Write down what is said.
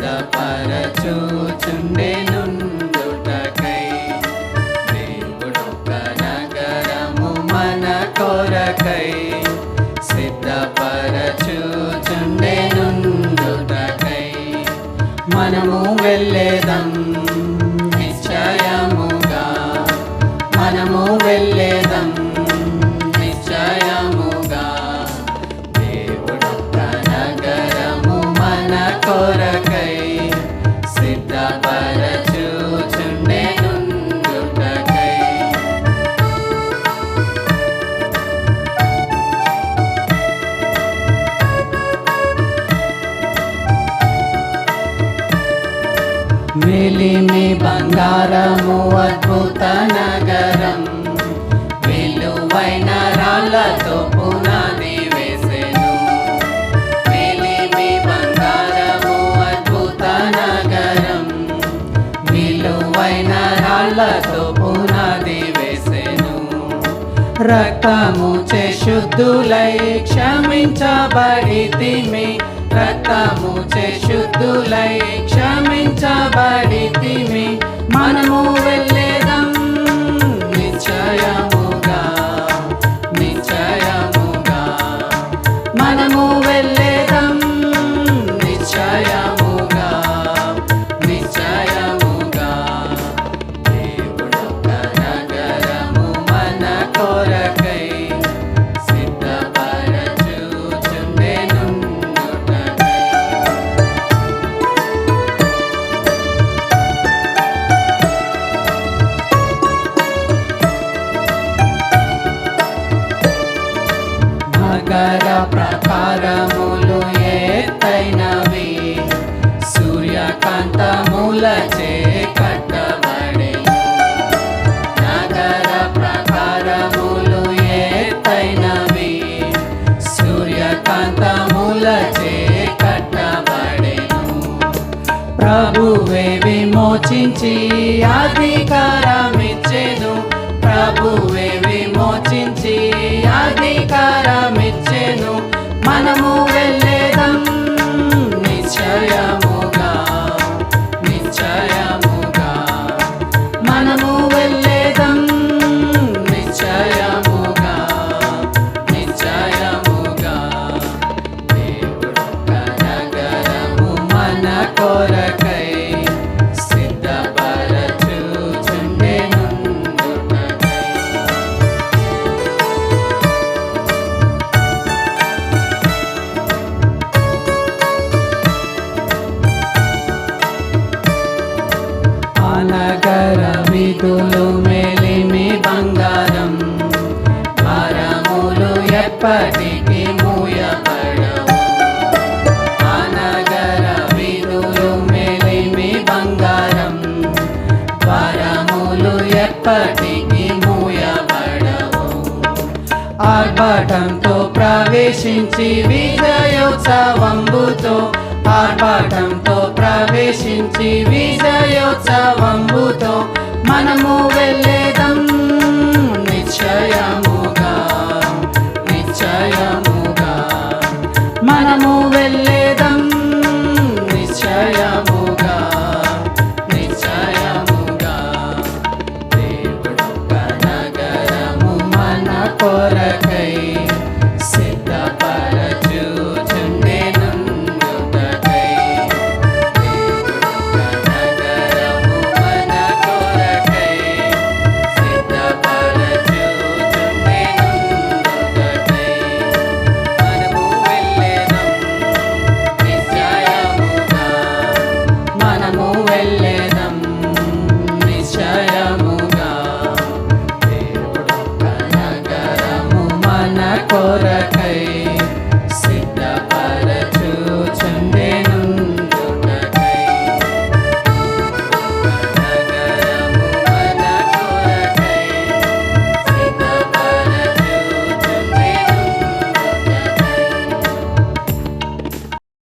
సిద్ధపరచుచుండెనుండుటకై దేవుడొక్క నగరము మన కొరకై సిద్ధపరచుచుండెనుండుటకై మనము వెళ్ళేదం నిశ్చయముగా మనము వెళ్ళేదం నిశ్చయముగా దేవుడొక్క నగరము మన కొరకై సిద్ధపరచుచుండెనుండుటకై మేలిమి బంగారము అద్భుత నగరం విలువైన రాళ్ళతో పునాది వేసెను మేలిమి బంగారము అద్భుత నగరం విలువైన రాళ్ళతో పునాది వేసెను రక్తము చే శుద్ధులై క్షమించబడితిమి రక్తము చే శుద్ధులై క్షమించబడితిమి మనము వెళ్ళేదం నిశ్చయముగా నిశ్చయముగా మనము వెళ్ళేదం నిశ్చయముగా నిశ్చయముగా దేవుడొక్క నగరము మన కొరకై సిద్ధపరచుచుండెనుండుటకై నగర ప్రకారములు ఎత్తైనవి సూర్యకాంతములచే కట్టబడెను నగర ప్రకారములు ఎత్తైనవి సూర్యకాంతములచే కట్టబడెను ప్రభువే విమోచించి అధికారమిచ్చెను ప్రభువే విమోచించి అధికారమిచ్చెను మనము వెళ్ళేదం నిశ్చయముగా నిశ్చయముగా మనము వెళ్ళేదం నిశ్చయముగా నిశ్చయముగా దేవుడొక్క నగరము మన కొరకై సిద్ధపరచుచుండెనుండుటకై నగర వీధులు మేలిమి బంగారం ద్వారములు ఎప్పటికీ మూయబడవు ఆ నగర వీధులు మేలిమి బంగారం ద్వారములు ఎప్పటికీ మూయబడవు ఆర్భాటంతో ప్రవేశించి విజయోత్సవంబుతో ఆర్భాటంతో ప్రవేశించి విజయోత్సవంబుతో మనము వెళ్ళే